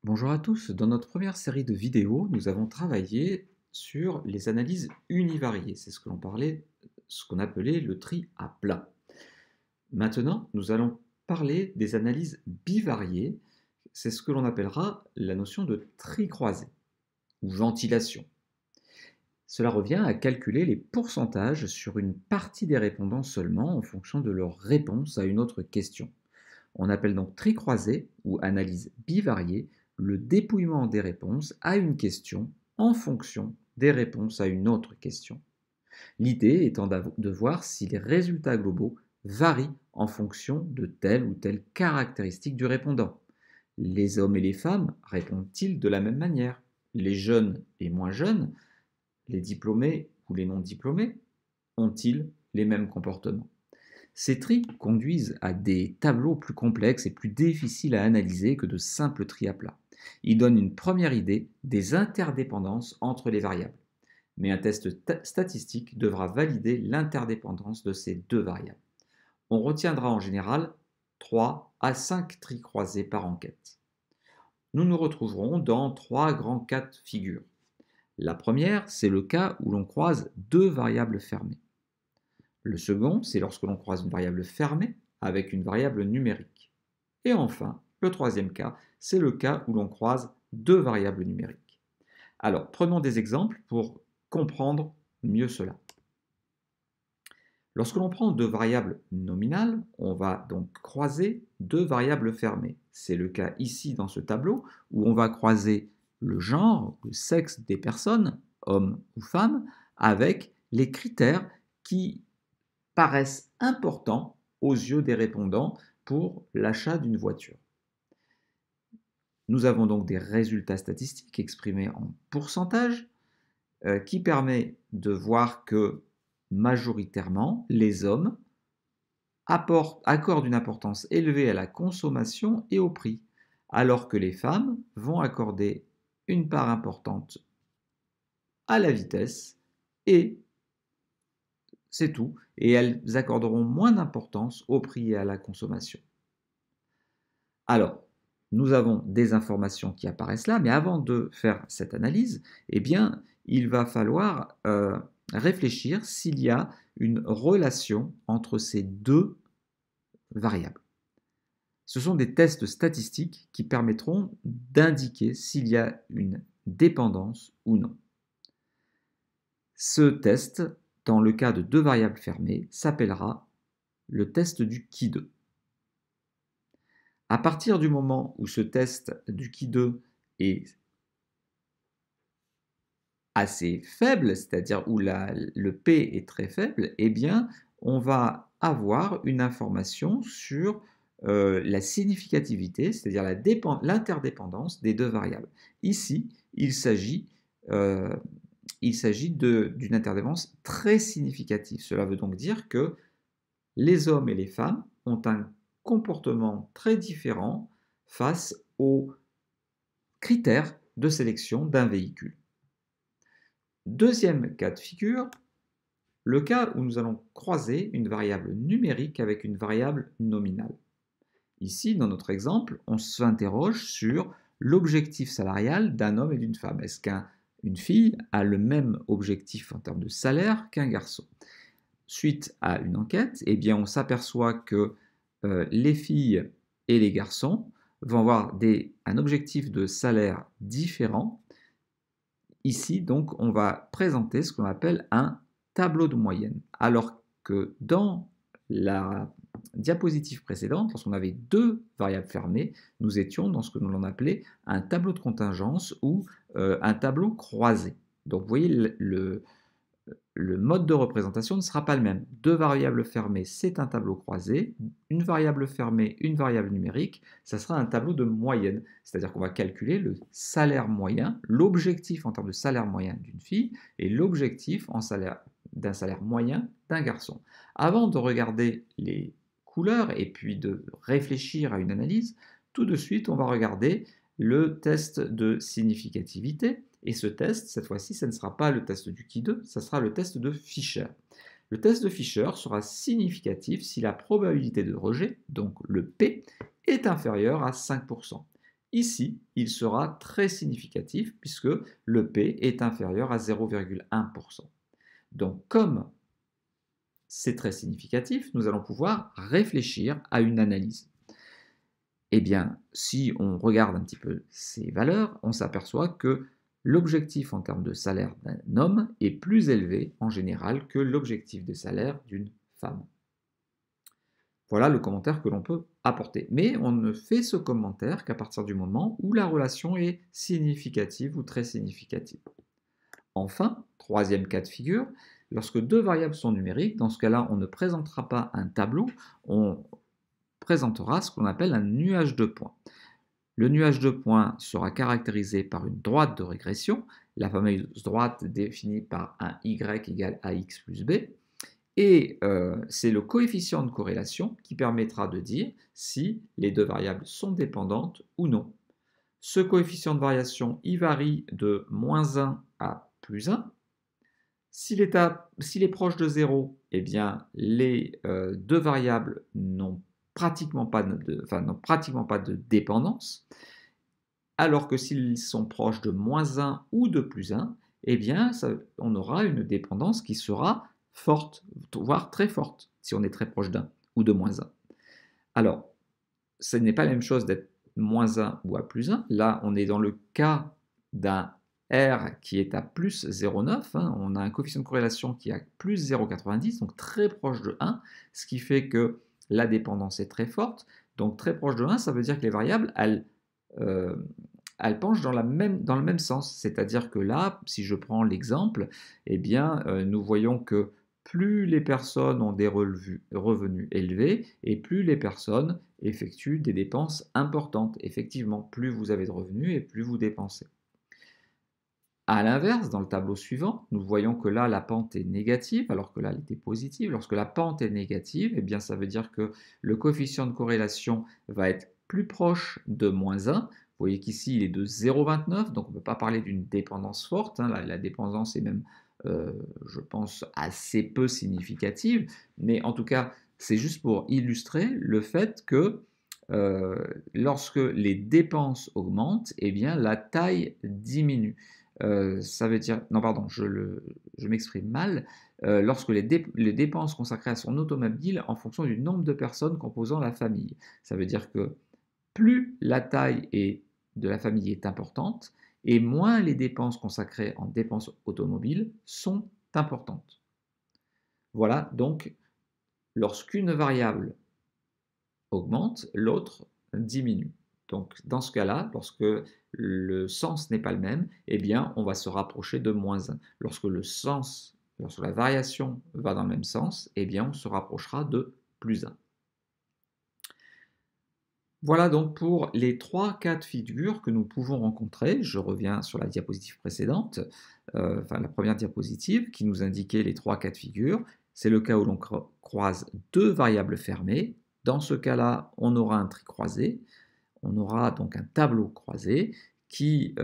Bonjour à tous, dans notre première série de vidéos, nous avons travaillé sur les analyses univariées. C'est ce qu'on appelait le tri à plat. Maintenant, nous allons parler des analyses bivariées. C'est ce que l'on appellera la notion de tri croisé ou ventilation. Cela revient à calculer les pourcentages sur une partie des répondants seulement en fonction de leur réponse à une autre question. On appelle donc tri croisé ou analyse bivariée le dépouillement des réponses à une question en fonction des réponses à une autre question. L'idée étant de voir si les résultats globaux varient en fonction de telle ou telle caractéristique du répondant. Les hommes et les femmes répondent-ils de la même manière? Les jeunes et moins jeunes, les diplômés ou les non diplômés, ont-ils les mêmes comportements? Ces tris conduisent à des tableaux plus complexes et plus difficiles à analyser que de simples tris à plat. Ils donnent une première idée des interdépendances entre les variables. Mais un test statistique devra valider l'interdépendance de ces deux variables. On retiendra en général 3 à 5 tris croisés par enquête. Nous nous retrouverons dans trois grands cas de figure. La première, c'est le cas où l'on croise deux variables fermées. Le second, c'est lorsque l'on croise une variable fermée avec une variable numérique. Et enfin, le troisième cas, c'est le cas où l'on croise deux variables numériques. Alors, prenons des exemples pour comprendre mieux cela. Lorsque l'on prend deux variables nominales, on va donc croiser deux variables fermées. C'est le cas ici dans ce tableau où on va croiser le genre, le sexe des personnes, hommes ou femmes, avec les critères qui paraissent importants aux yeux des répondants pour l'achat d'une voiture. Nous avons donc des résultats statistiques exprimés en pourcentage qui permet de voir que majoritairement les hommes accordent une importance élevée à la consommation et au prix, alors que les femmes vont accorder une part importante à la vitesse et c'est tout, et elles accorderont moins d'importance au prix et à la consommation. Alors, nous avons des informations qui apparaissent là, mais avant de faire cette analyse, eh bien, il va falloir réfléchir s'il y a une relation entre ces deux variables. Ce sont des tests statistiques qui permettront d'indiquer s'il y a une dépendance ou non. Ce test, dans le cas de deux variables fermées, s'appellera le test du qui-2. À partir du moment où ce test du qui-2 est assez faible, c'est-à-dire où le P est très faible, eh bien, on va avoir une information sur la significativité, c'est-à-dire l'interdépendance des deux variables. Ici, il s'agit d'une interdépendance très significative. Cela veut donc dire que les hommes et les femmes ont un comportement très différent face aux critères de sélection d'un véhicule. Deuxième cas de figure, le cas où nous allons croiser une variable numérique avec une variable nominale. Ici, dans notre exemple, on s'interroge sur l'objectif salarial d'un homme et d'une femme. Est-ce qu'une fille a le même objectif en termes de salaire qu'un garçon? Suite à une enquête, eh bien, on s'aperçoit que les filles et les garçons vont avoir un objectif de salaire différent. Ici, donc, on va présenter ce qu'on appelle un tableau de moyenne, alors que dans la diapositive précédente, lorsqu'on avait deux variables fermées, nous étions dans ce que l'on appelait un tableau de contingence ou un tableau croisé. Donc, vous voyez, le mode de représentation ne sera pas le même. Deux variables fermées, c'est un tableau croisé. Une variable fermée, une variable numérique, ça sera un tableau de moyenne. C'est-à-dire qu'on va calculer le salaire moyen, l'objectif en termes de salaire moyen d'une fille et l'objectif d'un salaire moyen d'un garçon. Avant de regarder les couleurs et puis de réfléchir à une analyse, tout de suite, on va regarder le test de significativité. Et ce test, cette fois-ci, ce ne sera pas le test du qui-2, ça sera le test de Fisher. Le test de Fisher sera significatif si la probabilité de rejet, donc le P, est inférieure à 5%. Ici, il sera très significatif puisque le P est inférieur à 0,1%. Donc, comme c'est très significatif, nous allons pouvoir réfléchir à une analyse. Eh bien, si on regarde un petit peu ces valeurs, on s'aperçoit que l'objectif en termes de salaire d'un homme est plus élevé en général que l'objectif de salaire d'une femme. Voilà le commentaire que l'on peut apporter. Mais on ne fait ce commentaire qu'à partir du moment où la relation est significative ou très significative. Enfin, troisième cas de figure, lorsque deux variables sont numériques, dans ce cas-là, on ne présentera pas un tableau, on présentera ce qu'on appelle un nuage de points. Le nuage de points sera caractérisé par une droite de régression, la fameuse droite définie par un y égale ax plus b, et c'est le coefficient de corrélation qui permettra de dire si les deux variables sont dépendantes ou non. Ce coefficient de variation, il varie de moins 1 à plus 1. S'il est proche de 0, eh bien, les deux variables n'ont pratiquement pas de dépendance, alors que s'ils sont proches de moins 1 ou de plus 1, eh bien, on aura une dépendance qui sera forte, voire très forte, si on est très proche d'un ou de moins 1. Alors, ce n'est pas la même chose d'être moins 1 ou à plus 1. Là, on est dans le cas d'un R qui est à plus 0,9. On a un coefficient de corrélation qui est à plus 0,90, donc très proche de 1, ce qui fait que la dépendance est très forte. Donc très proche de 1, ça veut dire que les variables, elles penchent dans le même sens. C'est-à-dire que là, si je prends l'exemple, eh bien, nous voyons que plus les personnes ont des revenus élevés et plus les personnes effectuent des dépenses importantes. Effectivement, plus vous avez de revenus et plus vous dépensez. A l'inverse, dans le tableau suivant, nous voyons que là, la pente est négative, alors que là, elle était positive. Lorsque la pente est négative, eh bien, ça veut dire que le coefficient de corrélation va être plus proche de moins 1. Vous voyez qu'ici, il est de 0,29, donc on ne peut pas parler d'une dépendance forte. La dépendance est même, je pense, assez peu significative. Mais en tout cas, c'est juste pour illustrer le fait que lorsque les dépenses augmentent, eh bien, la taille diminue. Ça veut dire, non pardon, je m'exprime mal, lorsque les dépenses consacrées à son automobile en fonction du nombre de personnes composant la famille. Ça veut dire que plus la taille de la famille est importante, et moins les dépenses consacrées en dépenses automobiles sont importantes. Voilà, donc lorsqu'une variable augmente, l'autre diminue. Donc dans ce cas-là, lorsque le sens n'est pas le même, eh bien on va se rapprocher de moins 1. Lorsque la variation va dans le même sens, eh bien on se rapprochera de plus 1. Voilà donc pour les trois cas de figure que nous pouvons rencontrer. Je reviens sur la diapositive précédente, la première diapositive qui nous indiquait les trois cas de figure. C'est le cas où l'on croise deux variables fermées. Dans ce cas-là, on aura un tri croisé. On aura donc un tableau croisé qui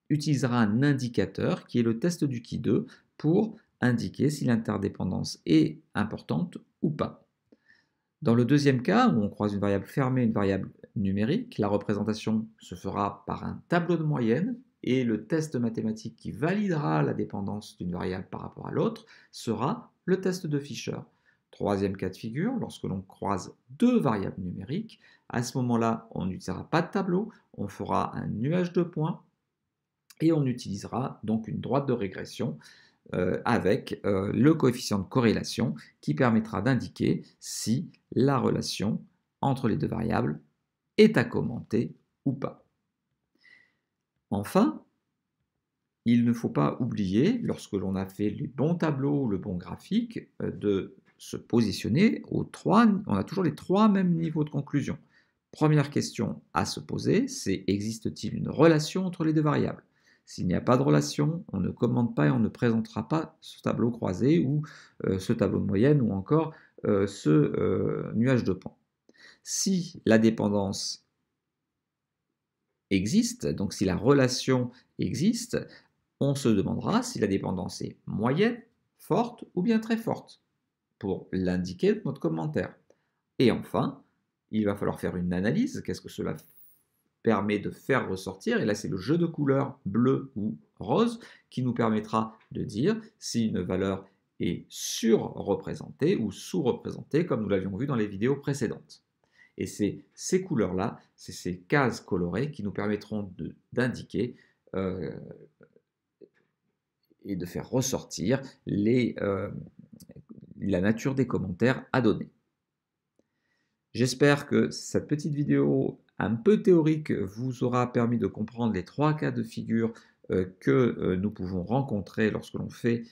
utilisera un indicateur qui est le test du Qui2 pour indiquer si l'interdépendance est importante ou pas. Dans le deuxième cas, où on croise une variable fermée et une variable numérique, la représentation se fera par un tableau de moyenne et le test mathématique qui validera la dépendance d'une variable par rapport à l'autre sera le test de Fisher. Troisième cas de figure, lorsque l'on croise deux variables numériques, à ce moment-là, on n'utilisera pas de tableau, on fera un nuage de points et on utilisera donc une droite de régression avec le coefficient de corrélation qui permettra d'indiquer si la relation entre les deux variables est à commenter ou pas. Enfin, il ne faut pas oublier, lorsque l'on a fait le bon tableau, le bon graphique, de se positionner on a toujours les trois mêmes niveaux de conclusion. Première question à se poser, c'est existe-t-il une relation entre les deux variables? S'il n'y a pas de relation, on ne commente pas et on ne présentera pas ce tableau croisé ou ce tableau de moyenne ou encore ce nuage de points. Si la dépendance existe, donc si la relation existe, on se demandera si la dépendance est moyenne, forte ou bien très forte pour l'indiquer dans notre commentaire. Et enfin, il va falloir faire une analyse. Qu'est-ce que cela permet de faire ressortir, et là c'est le jeu de couleurs bleu ou rose qui nous permettra de dire si une valeur est surreprésentée ou sous-représentée, comme nous l'avions vu dans les vidéos précédentes. Et c'est ces couleurs-là, c'est ces cases colorées qui nous permettront d'indiquer et de faire ressortir la nature des commentaires à donner. J'espère que cette petite vidéo un peu théorique vous aura permis de comprendre les 3 cas de figure que nous pouvons rencontrer lorsque l'on fait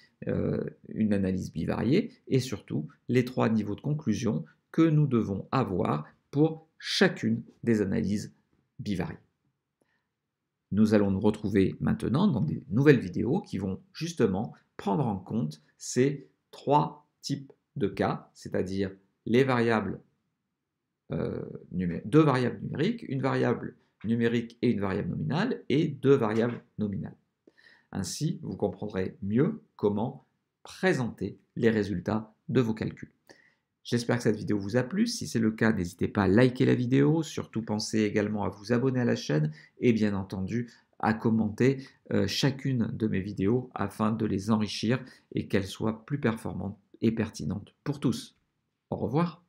une analyse bivariée et surtout les 3 niveaux de conclusion que nous devons avoir pour chacune des analyses bivariées. Nous allons nous retrouver maintenant dans des nouvelles vidéos qui vont justement prendre en compte ces 3 types de cas, c'est-à-dire les variables, 2 variables numériques, une variable numérique et une variable nominale, et 2 variables nominales. Ainsi, vous comprendrez mieux comment présenter les résultats de vos calculs. J'espère que cette vidéo vous a plu. Si c'est le cas, n'hésitez pas à liker la vidéo. Surtout, pensez également à vous abonner à la chaîne et bien entendu à commenter chacune de mes vidéos afin de les enrichir et qu'elles soient plus performantes et pertinentes pour tous. Au revoir.